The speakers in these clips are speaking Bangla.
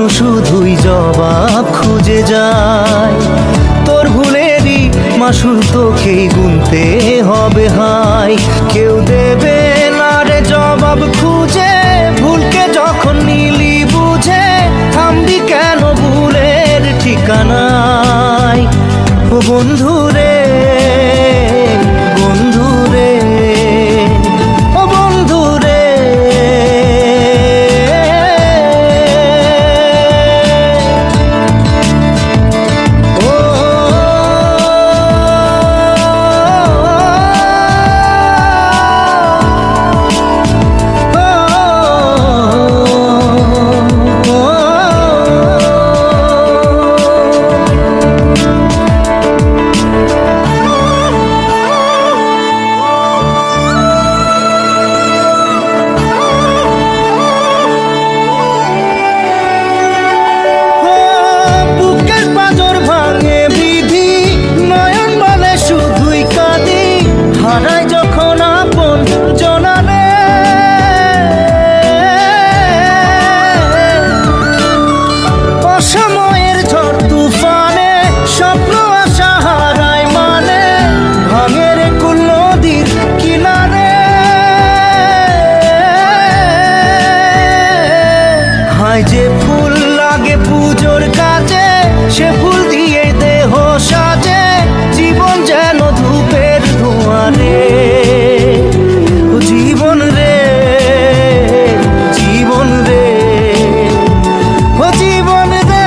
শুধুই জবাব খুঁজে যায়। তোর ভুলেরই মাসুল তোকেই গুনতে হবে হায়। কেউ দেবে না রে জবাব খুঁজে, ভুলকে যখন নিলি বুঝে থামবি কেন ভুলের ঠিকানায়। ও বন্ধু রে, বন্ধু রে, ও বন্ধু রে। যে ফুল লাগে পুজোর কাজে, সে ফুল দিয়ে দেহ সাজে, জীবন যেন ধূপের ধোঁয়ারে। জীবন রে, জীবন রে, ও জীবন রে।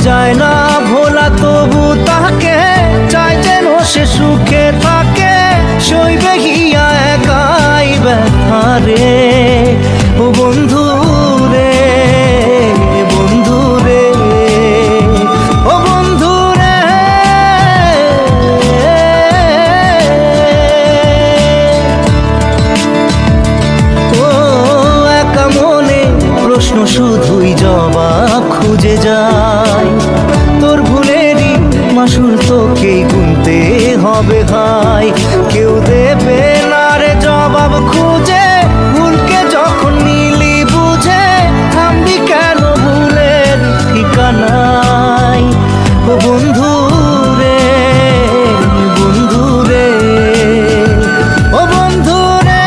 যায় না ভোলা তবু তাকে চাই যেন সে সুখে থাকে, সইবে গিয়া একাই ব্যথা রে। ও বন্ধু রে, বন্ধু রে, ও বন্ধু রে। ও একা মনে প্রশ্ন শুধুই জবাব খুঁজে যায়। তোর ভুলেরই মাসুল তোকেই গুনতে হবে ভাই। কেউ দেবে না রে জবাব খুঁজে, ভুলকে যখন নিলি বুঝে থামবি কেন ভুলের ঠিকানায়। ও বন্ধু রে, বন্ধু রে, ও বন্ধু রে।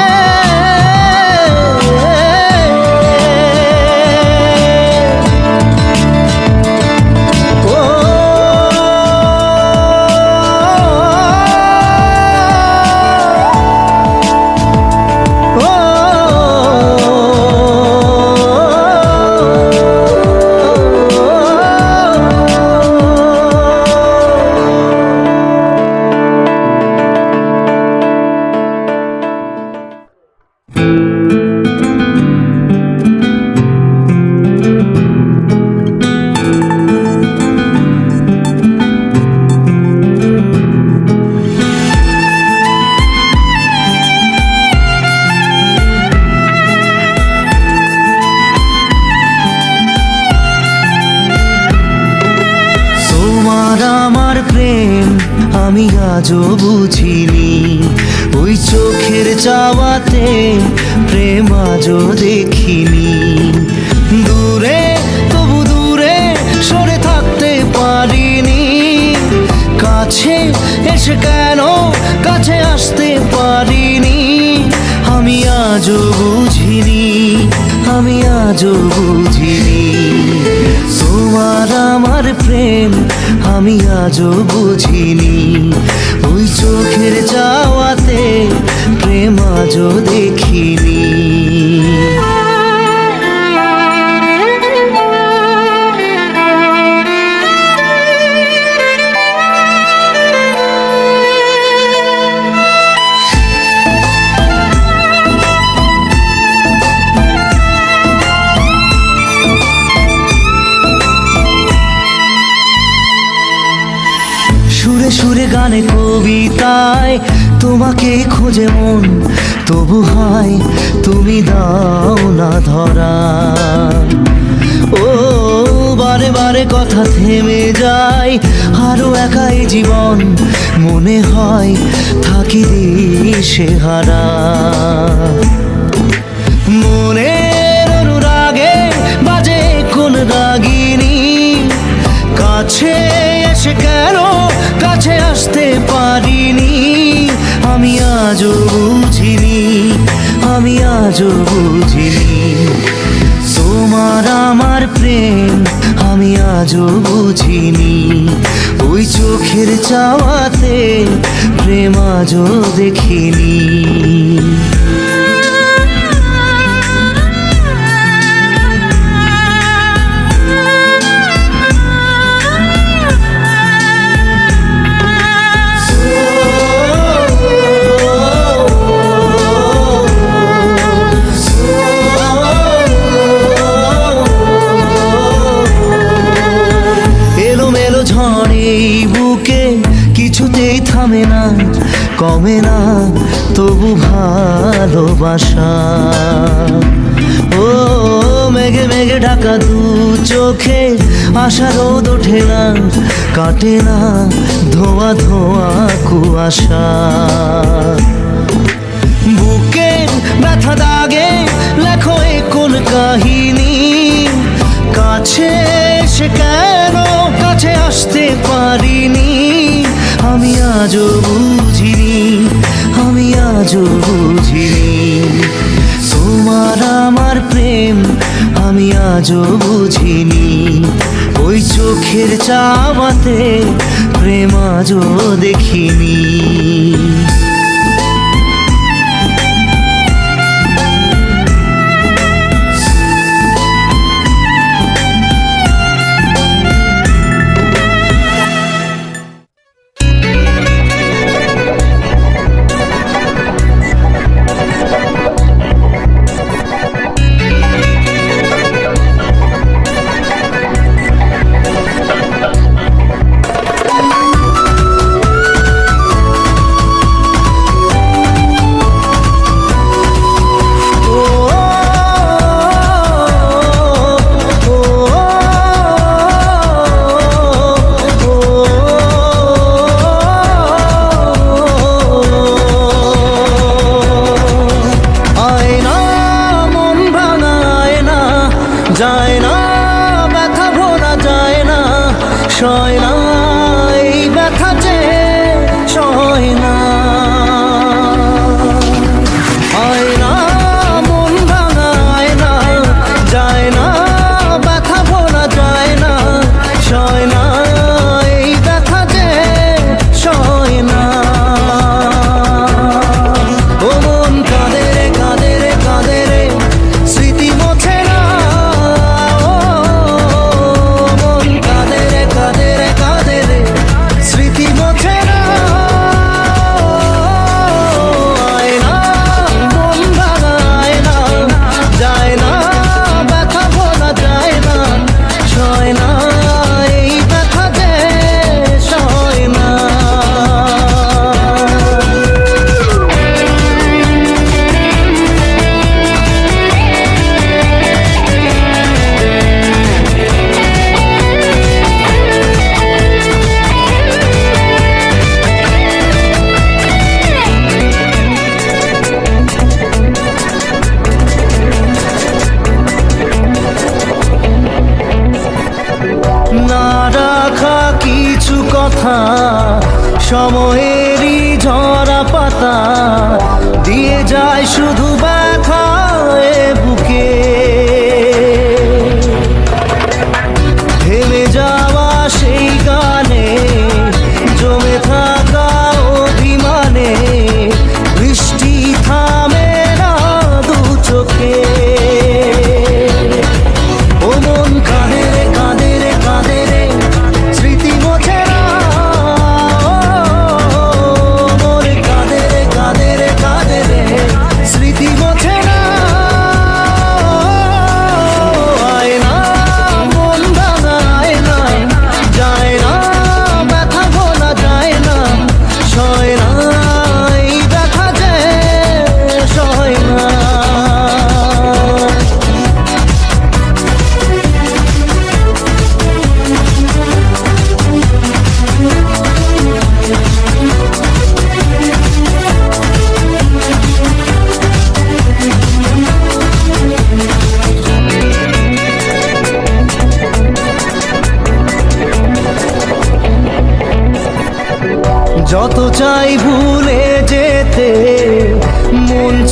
আমি আজও বুঝিনি, ওই চোখের চাওয়াতে প্রেম আজও দেখিনি। দূরে তবু দূরে সরে থাকতে পারিনি, কাছে এসে কেন কাছে আসতে পারিনি। আমি আজও বুঝিনি, আমি আজও বুঝিনি। তোমার আমার প্রেম আমি আজও বুঝিনি। ওই চোখের চাওয়াতে প্রেম আজও দেখিনি। সুরে সুরে গানে কবিতায় তোমাকে খোঁজে মন, তবু হয় তুমি দাও না ধরা। ও বারে বারে কথা থেমে যায়, আরো একাই জীবন মনে হয় থাকি দিশে হারা। মনের অনুরাগে বাজে কোন রাগিনী, কাছে এসে কেন কাছে আসতে পারিনি। আমি আজও বুঝিনি, আমি আজও বুঝিনি। তোমার আমার প্রেম আমি আজও বুঝিনি। ওই চোখের চাওয়াতে প্রেম আজও দেখিনি। ঝড়েই বুকে কিছুতেই থামে না, কমে না তবু ভালোবাসা। ও মেঘে মেঘে ঢাকা দু চোখে আশা রোদ ওঠে না, কাটে না ধোয়া ধোয়া কুয়াশা। বুকে ব্যথা দাগে লেখো এ কোন কাহিনী, কাছে এসে কেন কাছে আসতে পারিনি। আমি আজও বুঝিনি, আমি আজও বুঝিনি। তোমার আমার প্রেম আমি আজও বুঝিনি। ওই চোখের চাওয়াতে প্রেম আজও দেখিনি।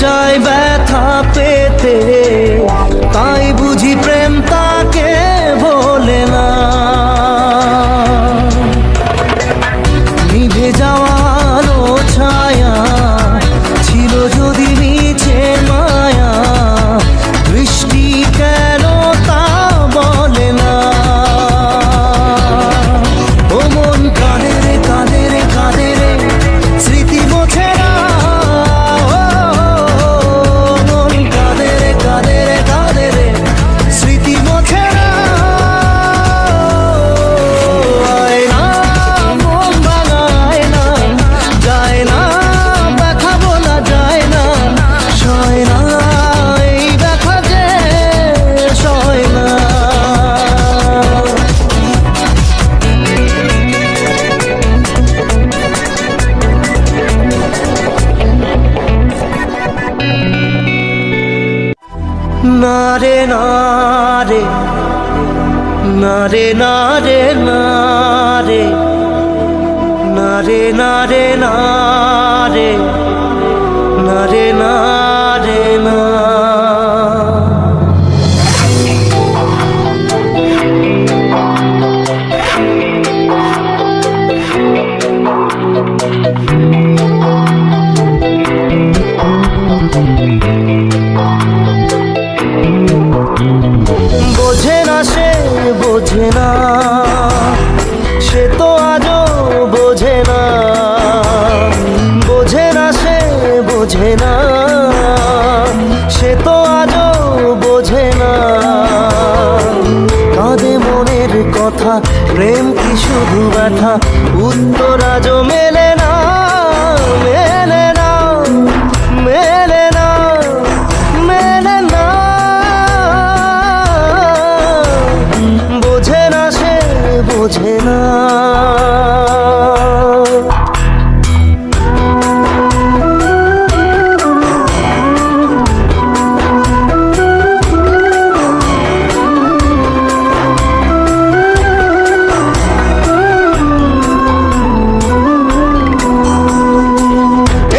চায় ব্যথা পেতে, তাই বুঝি প্রেম তাকে বলে না। নিভে যাওয়ানো ছায়া ছিল যদি নিচে মায়া, বৃষ্টি কেন তা বলে না। ও মন কাঁদে রে কাঁদে রে কাঁদে রে, স্মৃতি মোছে না। ও মন কাঁদে রে কাঁদে রে কাঁদে রে, স্মৃতি মোছে না। আয় না মন ভাঙায় না, যায় না ব্যথা বলা যায় না, সয় না এই ব্যথা যে সয় না। না রে না রে, না রে না রে না রে, না রে না রে না রে, না রে না রে না। বোঝে না সে বোঝে না, সে তো আজও বোঝে না। বোঝে না সে বোঝে না, সে তো আজও বোঝে না। কাঁদে মনের কথা, প্রেম কি শুধু ব্যথা, উত্তর আজও মেলে না, মেলে না, মেলে না, মেলে না। বোঝে না সে বোঝে না।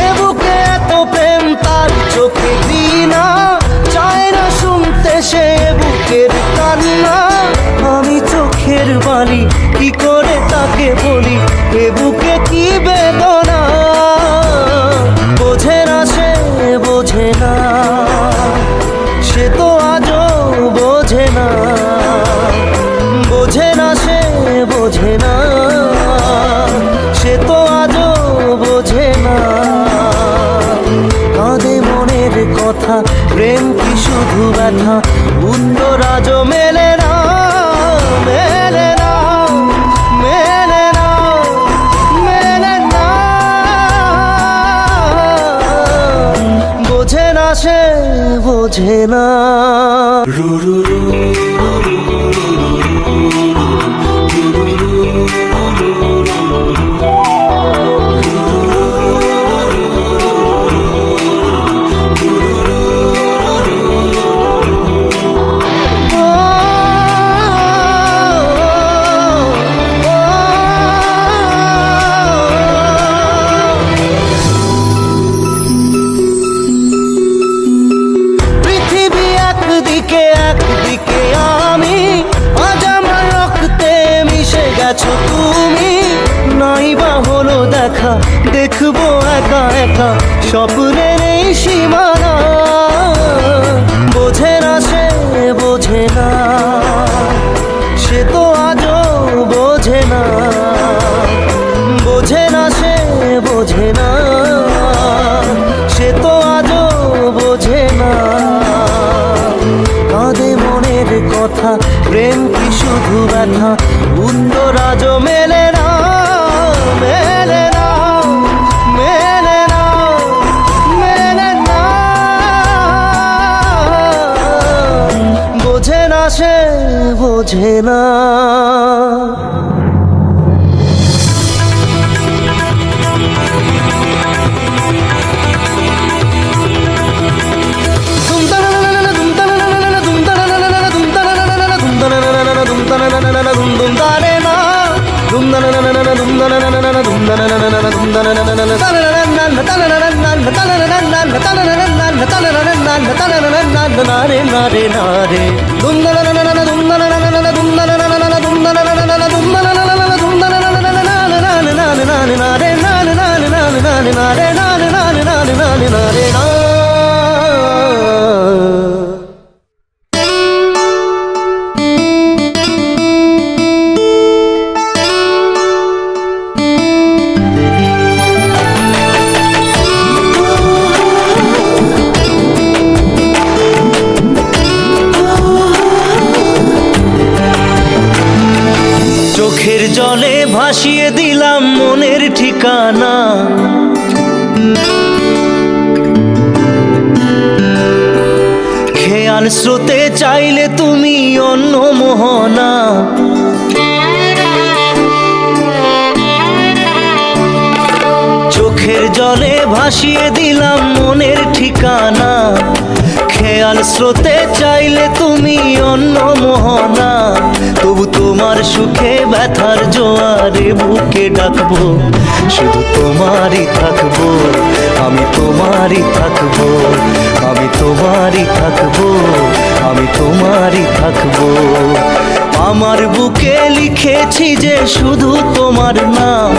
এ বুকে এত প্রেম তার চোখে ঘৃণা, চায় না শুনতে সে বুকের কান্না। আমি চোখের বালি কি করে তাকে বলি, এ বুকে কি বেদনা। বোঝে না সে বোঝে না, সে তো আজও বোঝে না। বোঝে না সে বোঝে না, সে তো আজও বোঝে না। কাঁদে মনের কথা, প্রেম কি শুধু ব্যথা, উত্তর আজও মেলে না, মেলে না, মেলে না, মেলে না। বোঝে না সে বোঝে না। পৃথিবী একদিকে একদিকে আমি, আজ আমার রক্তে মিশে গেছো তুমি। নাই বা হলো দেখা, দেখবো একা একা স্বপ্নের এই সীমানা। বোঝে না সে বোঝে না, সে তো আজও বোঝে না। বোঝে না সে বোঝে না, সে তো আজও বোঝে না। কাঁদে মনের কথা, প্রেম কি শুধু ব্যথা, উত্তর আজও মেলে না, মেলে না, মেলে না, মেলে না। বোঝে না সে বোঝে না। চোখের জলে ভাসিয়ে দিলাম মনের ঠিকানা, খেয়াল স্রোতে চাইলে তুমি অন্য মোহনা। চোখের জলে ভাসিয়ে দিলাম মনের ঠিকানা, খেয়াল স্রোতে চাইলে তুমি অন্য মোহনা। তবু তোমার সুখে ব্যথার জোয়ারে বুকে ডাকবো, শুধু তোমারই থাকবো, আমি তোমারই থাকবো, আমি তোমারই থাকবো, আমি তোমারই থাকবো। আমার বুকে লিখেছি যে শুধু তোমার নাম,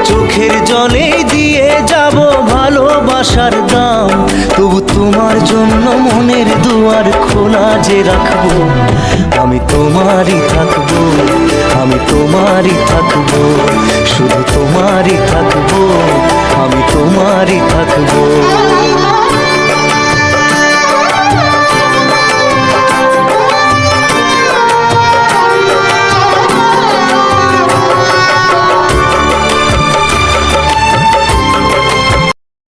চোখের জলে দিয়ে যাব ভালোবাসার দাম। তবু তোমার জন্য মনের দুয়ার খোলা যে রাখবো, আমি তো